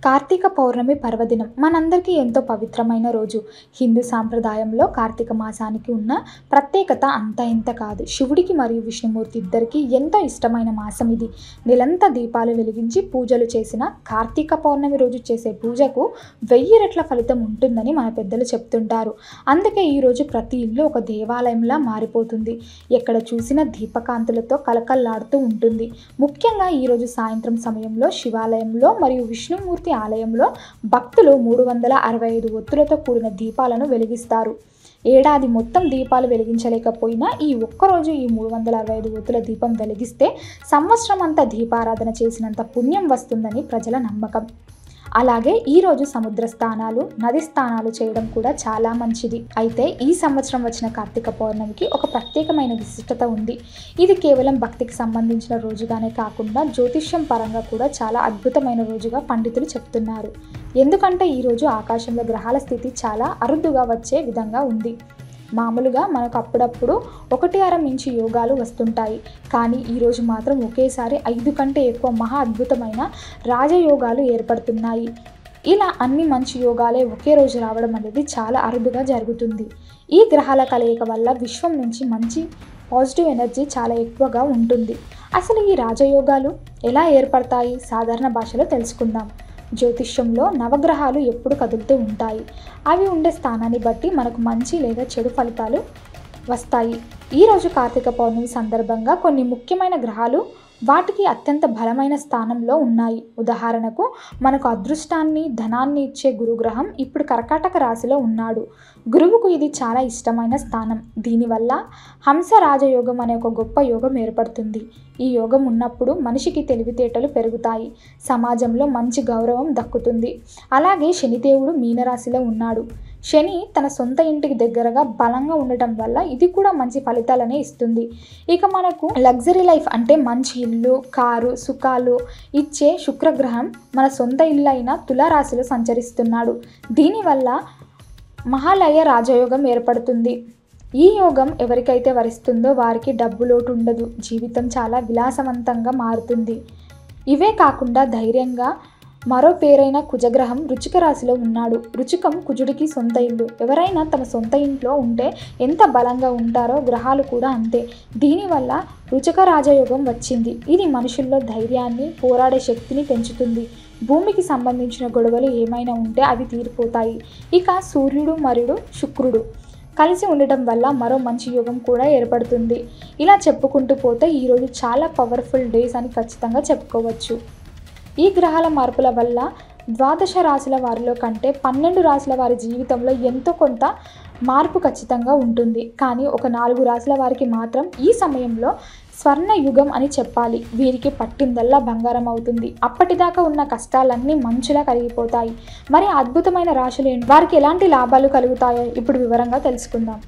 కార్తీక పౌర్ణమి పర్వదినం మనందరికీ ఎంతో పవిత్రమైన రోజు. హిందూ సాంప్రదాయంలో కార్తీక మాసానికి ఉన్న ప్రత్యేకత అంత ఇంత కాదు. శివుడికి మరియు విష్ణుమూర్తి ఇద్దరికీ ఎంతో ఇష్టమైన మాసం ఇది. నెలంతా దీపాలు వెలిగించి పూజలు చేసిన కార్తీక పౌర్ణమి రోజు చేసే పూజకు 1000 రెట్ల ఫలితం ఉంటుందని మన పెద్దలు చెప్తుంటారు. అందుకే ఈరోజు ప్రతి ఇల్లు ఒక దేవాలయంలా మారిపోతుంది. ఎక్కడ చూసినా దీపకాంతులతో కలకల్లాడుతూ ఉంటుంది. ముఖ్యంగా ఈరోజు సాయంత్రం సమయంలో శివాలయంలో మరియు విష్ణుమూర్తి ఆలయంలో భక్తులు 365 ఒత్తులతో కూడిన దీపాలను వెలిగిస్తారు. ఏడాది మొత్తం దీపాలు వెలిగించలేకపోయినా ఈ ఒక్కరోజు ఈ 365 ఒత్తుల దీపం వెలిగిస్తే సంవత్సరం అంతా దీపారాధన చేసినంత పుణ్యం వస్తుందని ప్రజల నమ్మకం. అలాగే ఈరోజు సముద్ర స్నానాలు, నది స్నానాలు చేయడం కూడా చాలా మంచిది. అయితే ఈ సంవత్సరం వచ్చిన కార్తీక పౌర్ణమికి ఒక ప్రత్యేకమైన విశిష్టత ఉంది. ఇది కేవలం భక్తికి సంబంధించిన రోజుగానే కాకుండా జ్యోతిష్యం పరంగా కూడా చాలా అద్భుతమైన రోజుగా పండితులు చెప్తున్నారు. ఎందుకంటే ఈరోజు ఆకాశంలో గ్రహాల స్థితి చాలా అరుదుగా వచ్చే విధంగా ఉంది. మామూలుగా మనకు అప్పుడప్పుడు 1/2 ఇంచు యోగాలు వస్తుంటాయి. కానీ ఈరోజు మాత్రం ఒకేసారి 5 కంటే ఎక్కువ మహా అద్భుతమైన రాజయోగాలు ఏర్పడుతున్నాయి. ఇలా అన్ని మంచి యోగాలే ఒకే రోజు రావడం అనేది చాలా అరుదుగా జరుగుతుంది. ఈ గ్రహాల కలయిక వల్ల విశ్వం నుంచి మంచి పాజిటివ్ ఎనర్జీ చాలా ఎక్కువగా ఉంటుంది. అసలు ఈ రాజయోగాలు ఎలా ఏర్పడతాయి సాధారణ భాషలో తెలుసుకుందాం. జ్యోతిష్యంలో నవగ్రహాలు ఎప్పుడు కదులుతూ ఉంటాయి. అవి ఉండే స్థానాన్ని బట్టి మనకు మంచి లేదా చెడు ఫలితాలు వస్తాయి. ఈరోజు కార్తీక పౌర్ణమి సందర్భంగా కొన్ని ముఖ్యమైన గ్రహాలు వాటికి అత్యంత బలమైన స్థానంలో ఉన్నాయి. ఉదాహరణకు మనకు అదృష్టాన్ని, ధనాన్ని ఇచ్చే గురుగ్రహం ఇప్పుడు కర్కాటక రాశిలో ఉన్నాడు. గురువుకు ఇది చాలా ఇష్టమైన స్థానం. దీనివల్ల హంస రాజయోగం అనే ఒక గొప్ప యోగం ఏర్పడుతుంది. ఈ యోగం ఉన్నప్పుడు మనిషికి తెలివితేటలు పెరుగుతాయి, సమాజంలో మంచి గౌరవం దక్కుతుంది. అలాగే శనిదేవుడు మీనరాశిలో ఉన్నాడు. శని తన సొంత ఇంటికి దగ్గరగా బలంగా ఉండటం వల్ల ఇది కూడా మంచి ఫలితాలనే ఇస్తుంది. ఇక మనకు లగ్జరీ లైఫ్ అంటే మంచి ఇల్లు, కారు, సుఖాలు ఇచ్చే శుక్రగ్రహం మన సొంత ఇల్లు అయిన తులారాశిలో సంచరిస్తున్నాడు. దీనివల్ల మహాలయ రాజయోగం ఏర్పడుతుంది. ఈ యోగం ఎవరికైతే వరిస్తుందో వారికి డబ్బు లోటు ఉండదు, జీవితం చాలా విలాసవంతంగా మారుతుంది. ఇవే కాకుండా ధైర్యంగా మరో పేరైన కుజగ్రహం వృశ్చిక రాశిలో ఉన్నాడు. వృశ్చికం కుజుడికి సొంత ఇల్లు. ఎవరైనా తమ సొంత ఇంట్లో ఉంటే ఎంత బలంగా ఉంటారో గ్రహాలు కూడా అంతే. దీనివల్ల వృశ్చిక రాజయోగం వచ్చింది. ఇది మనుషుల్లో ధైర్యాన్ని, పోరాడే శక్తిని పెంచుతుంది. భూమికి సంబంధించిన గొడవలు ఏమైనా ఉంటే అవి తీరిపోతాయి. ఇక సూర్యుడు మరియు శుక్రుడు కలిసి ఉండటం వల్ల మరో మంచి యోగం కూడా ఏర్పడుతుంది. ఇలా చెప్పుకుంటూ పోతే ఈరోజు చాలా పవర్ఫుల్ డేస్ అని ఖచ్చితంగా చెప్పుకోవచ్చు. ఈ గ్రహాల మార్పుల వల్ల 12 రాశుల వారిలో కంటే 12 రాశుల వారి జీవితంలో ఎంతో కొంత మార్పు ఖచ్చితంగా ఉంటుంది. కానీ ఒక 4 రాశుల వారికి మాత్రం ఈ సమయంలో స్వర్ణ యుగం అని చెప్పాలి. వీరికి పట్టిందల్లా బంగారం అవుతుంది. అప్పటిదాకా ఉన్న కష్టాలన్నీ మంచులా కరిగిపోతాయి. మరి అద్భుతమైన రాశులు ఏంటి, వారికి ఎలాంటి లాభాలు కలుగుతాయో ఇప్పుడు వివరంగా తెలుసుకుందాం.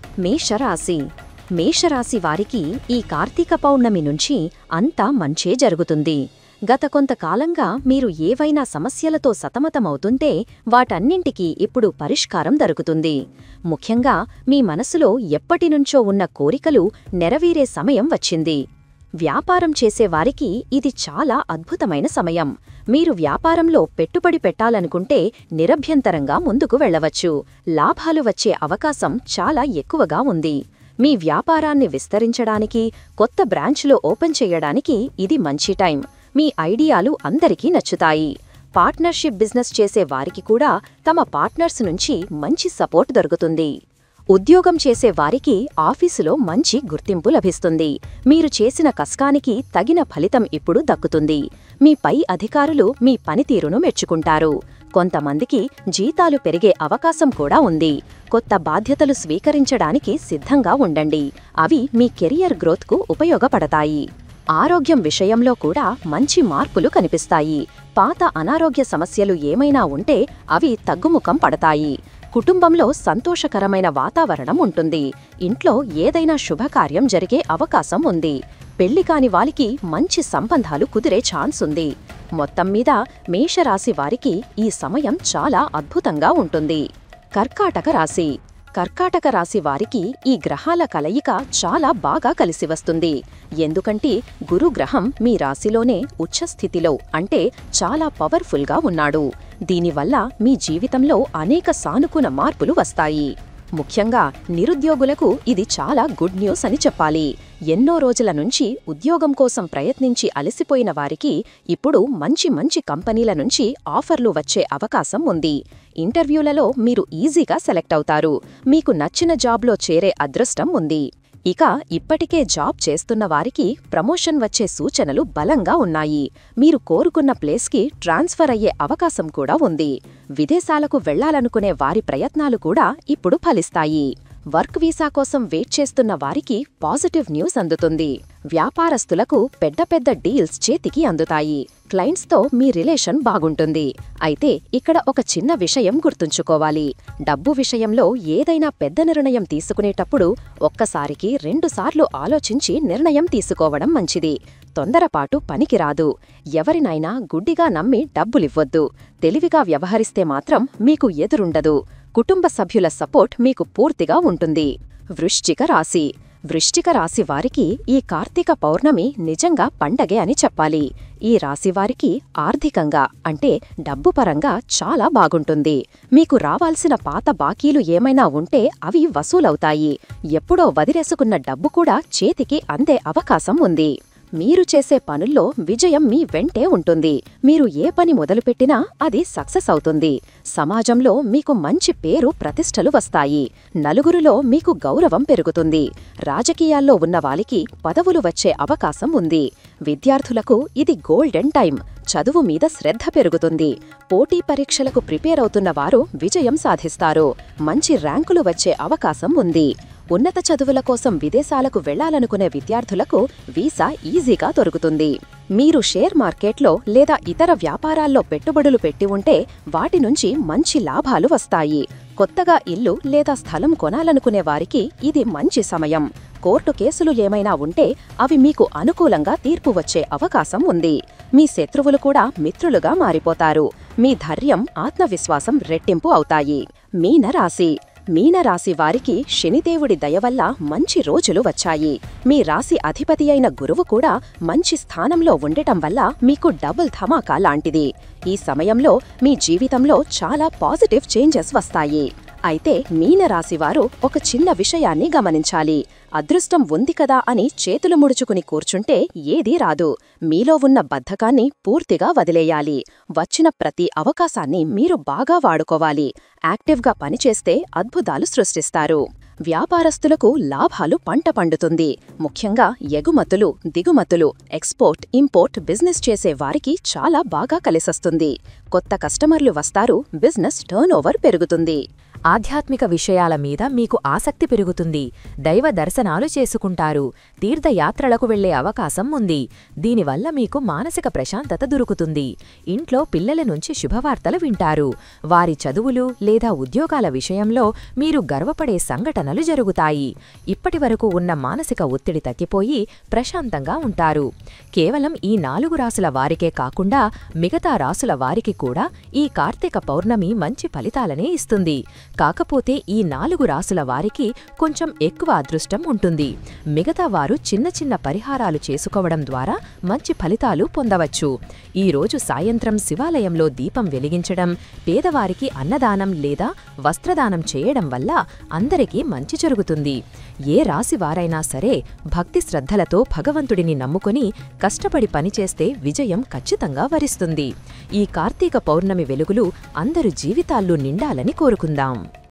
మేషరాశి వారికి ఈ కార్తీక పౌర్ణమి నుంచి అంతా మంచే జరుగుతుంది. గత కొంతకాలంగా మీరు ఏవైనా సమస్యలతో సతమతమవుతుంటే వాటన్నింటికీ ఇప్పుడు పరిష్కారం దొరుకుతుంది. ముఖ్యంగా మీ మనసులో ఎప్పటినుంచో ఉన్న కోరికలు నెరవేరే సమయం వచ్చింది. వ్యాపారం చేసేవారికి ఇది చాలా అద్భుతమైన సమయం. మీరు వ్యాపారంలో పెట్టుబడి పెట్టాలనుకుంటే నిరభ్యంతరంగా ముందుకు వెళ్లవచ్చు. లాభాలు వచ్చే అవకాశం చాలా ఎక్కువగా ఉంది. మీ వ్యాపారాన్ని విస్తరించడానికి, కొత్త బ్రాంచ్లో ఓపెన్ చేయడానికి ఇది మంచి టైం. మీ ఐడియాలు అందరికీ నచ్చుతాయి. పార్ట్నర్షిప్ బిజినెస్ చేసే వారికి కూడా తమ పార్ట్నర్స్ నుంచి మంచి సపోర్ట్ దొరుకుతుంది. ఉద్యోగం చేసే వారికి ఆఫీసులో మంచి గుర్తింపు లభిస్తుంది. మీరు చేసిన కష్టానికి తగిన ఫలితం ఇప్పుడు దక్కుతుంది. మీ పై అధికారులు మీ పనితీరును మెచ్చుకుంటారు. కొంతమందికి జీతాలు పెరిగే అవకాశం కూడా ఉంది. కొత్త బాధ్యతలు స్వీకరించడానికి సిద్ధంగా ఉండండి. అవి మీ కెరియర్ గ్రోత్కు ఉపయోగపడతాయి. ఆరోగ్యం విషయంలో కూడా మంచి మార్పులు కనిపిస్తాయి. పాత అనారోగ్య సమస్యలు ఏమైనా ఉంటే అవి తగ్గుముఖం పడతాయి. కుటుంబంలో సంతోషకరమైన వాతావరణం ఉంటుంది. ఇంట్లో ఏదైనా శుభకార్యం జరిగే అవకాశం ఉంది. పెళ్లి కాని వారికి మంచి సంబంధాలు కుదిరే ఛాన్స్ ఉంది. మొత్తం మీద మేషరాశి వారికి ఈ సమయం చాలా అద్భుతంగా ఉంటుంది. కర్కాటక రాశి వారికి ఈ గ్రహాల కలయిక చాలా బాగా కలిసి వస్తుంది. ఎందుకంటే గురుగ్రహం మీ రాశిలోనే ఉచ్చస్థితిలో అంటే చాలా పవర్ఫుల్గా ఉన్నాడు. దీనివల్ల మీ జీవితంలో అనేక సానుకూల మార్పులు వస్తాయి. ముఖ్యంగా నిరుద్యోగులకు ఇది చాలా గుడ్ న్యూస్ అని చెప్పాలి. ఎన్నో రోజుల నుంచి ఉద్యోగం కోసం ప్రయత్నించి అలసిపోయిన వారికి ఇప్పుడు మంచి కంపెనీల నుంచి ఆఫర్లు వచ్చే అవకాశం ఉంది. ఇంటర్వ్యూలలో మీరు ఈజీగా సెలెక్ట్ అవుతారు. మీకు నచ్చిన జాబ్లో చేరే అదృష్టం ఉంది. ఇక ఇప్పటికే జాబ్ చేస్తున్న వారికి ప్రమోషన్ వచ్చే సూచనలు బలంగా ఉన్నాయి. మీరు కోరుకున్న ప్లేస్కి ట్రాన్స్ఫర్ అయ్యే అవకాశం కూడా ఉంది. విదేశాలకు వెళ్లాలనుకునే వారి ప్రయత్నాలు కూడా ఇప్పుడు ఫలిస్తాయి. వర్క్ వీసా కోసం వెయిట్ చేస్తున్న వారికి పాజిటివ్ న్యూస్ అందుతుంది. వ్యాపారస్తులకు పెద్ద డీల్స్ చేతికి అందుతాయి. క్లయింట్స్తో మీ రిలేషన్ బాగుంటుంది. అయితే ఇక్కడ ఒక చిన్న విషయం గుర్తుంచుకోవాలి. డబ్బు విషయంలో ఏదైనా పెద్ద నిర్ణయం తీసుకునేటప్పుడు ఒక్కసారికి 2 సార్లు ఆలోచించి నిర్ణయం తీసుకోవడం మంచిది. తొందరపాటు పనికిరాదు. ఎవరినైనా గుడ్డిగా నమ్మి డబ్బులివ్వొద్దు. తెలివిగా వ్యవహరిస్తే మాత్రం మీకు ఎదురుండదు. కుటుంబ సభ్యుల సపోర్ట్ మీకు పూర్తిగా ఉంటుంది. వృశ్చిక రాశి వారికి ఈ కార్తీక పౌర్ణమి నిజంగా పండగే అని చెప్పాలి. ఈ రాశివారికి ఆర్థికంగా అంటే డబ్బు పరంగా చాలా బాగుంటుంది. మీకు రావాల్సిన పాత బాకీలు ఏమైనా ఉంటే అవి వసూలవుతాయి. ఎప్పుడో వదిలేసుకున్న డబ్బు కూడా చేతికి అందే అవకాశం ఉంది. మీరు చేసే పనుల్లో విజయం మీ వెంటే ఉంటుంది. మీరు ఏ పని మొదలుపెట్టినా అది సక్సెస్ అవుతుంది. సమాజంలో మీకు మంచి పేరు ప్రతిష్టలు వస్తాయి. నలుగురిలో మీకు గౌరవం పెరుగుతుంది. రాజకీయాల్లో ఉన్నవారికి పదవులు వచ్చే అవకాశం ఉంది. విద్యార్థులకు ఇది గోల్డెన్ టైం. చదువు మీద శ్రద్ధ పెరుగుతుంది. పోటీ పరీక్షలకు ప్రిపేర్ అవుతున్న వారు విజయం సాధిస్తారు. మంచి ర్యాంకులు వచ్చే అవకాశం ఉంది. ఉన్నత చదువుల కోసం విదేశాలకు వెళ్లాలనుకునే విద్యార్థులకు వీసా ఈజీగా దొరుకుతుంది. మీరు షేర్ మార్కెట్లో లేదా ఇతర వ్యాపారాల్లో పెట్టుబడులు పెట్టి ఉంటే వాటి నుంచి మంచి లాభాలు వస్తాయి. కొత్తగా ఇల్లు లేదా స్థలం కొనాలనుకునే వారికి ఇది మంచి సమయం. కోర్టు కేసులు ఏమైనా ఉంటే అవి మీకు అనుకూలంగా తీర్పు వచ్చే అవకాశం ఉంది. మీ శత్రువులు కూడా మిత్రులుగా మారిపోతారు. మీ ధైర్యం, ఆత్మవిశ్వాసం రెట్టింపు అవుతాయి. మీనరాశి వారికి శనిదేవుడి దయవల్ల మంచి రోజులు వచ్చాయి. మీ రాశి అధిపతి అయిన గురువు కూడా మంచి స్థానంలో ఉండటం వల్ల మీకు డబుల్ ధమాకా లాంటిది. ఈ సమయంలో మీ జీవితంలో చాలా పాజిటివ్ చేంజెస్ వస్తాయి. అయితే మీనరాశివారు ఒక చిన్న విషయాన్ని గమనించాలి. అదృష్టం ఉంది కదా అని చేతులు ముడుచుకుని కూర్చుంటే ఏదీ రాదు. మీలో ఉన్న బద్ధకాన్ని పూర్తిగా వదిలేయాలి. వచ్చిన ప్రతి అవకాశాన్ని మీరు బాగా వాడుకోవాలి. యాక్టివ్గా పనిచేస్తే అద్భుతాలు సృష్టిస్తారు. వ్యాపారస్తులకు లాభాలు పంట పండుతుంది. ముఖ్యంగా ఎగుమతులు, దిగుమతులు, ఎక్స్పోర్ట్, ఇంపోర్ట్ బిజినెస్ చేసే వారికి చాలా బాగా కలిసొస్తుంది. కొత్త కస్టమర్లు వస్తారు. బిజినెస్ టర్నోవర్ పెరుగుతుంది. ఆధ్యాత్మిక విషయాల మీద మీకు ఆసక్తి పెరుగుతుంది. దైవ దర్శనాలు చేసుకుంటారు. తీర్థయాత్రలకు వెళ్లే అవకాశం ఉంది. దీనివల్ల మీకు మానసిక ప్రశాంతత దొరుకుతుంది. ఇంట్లో పిల్లల నుంచి శుభవార్తలు వింటారు. వారి చదువులు లేదా ఉద్యోగాల విషయంలో మీరు గర్వపడే సంఘటనలు జరుగుతాయి. ఇప్పటివరకు ఉన్న మానసిక ఒత్తిడి తగ్గిపోయి ప్రశాంతంగా ఉంటారు. కేవలం ఈ 4 రాసుల వారికే కాకుండా మిగతా రాసుల వారికి కూడా ఈ కార్తీక పౌర్ణమి మంచి ఫలితాలనే ఇస్తుంది. కాకపోతే ఈ 4 రాసుల వారికి కొంచెం ఎక్కువ అదృష్టం ఉంటుంది. మిగతా వారు చిన్న పరిహారాలు చేసుకోవడం ద్వారా మంచి ఫలితాలు పొందవచ్చు. ఈరోజు సాయంత్రం శివాలయంలో దీపం వెలిగించడం, పేదవారికి అన్నదానం లేదా వస్త్రదానం చేయడం వల్ల అందరికీ మంచి జరుగుతుంది. ఏ రాశివారైనా సరే భక్తి శ్రద్ధలతో భగవంతుడిని నమ్ముకొని కష్టపడి పనిచేస్తే విజయం ఖచ్చితంగా వరిస్తుంది. ఈ కార్తీక పౌర్ణమి వెలుగులు అందరి జీవితాల్లో నిండాలని కోరుకుందాం.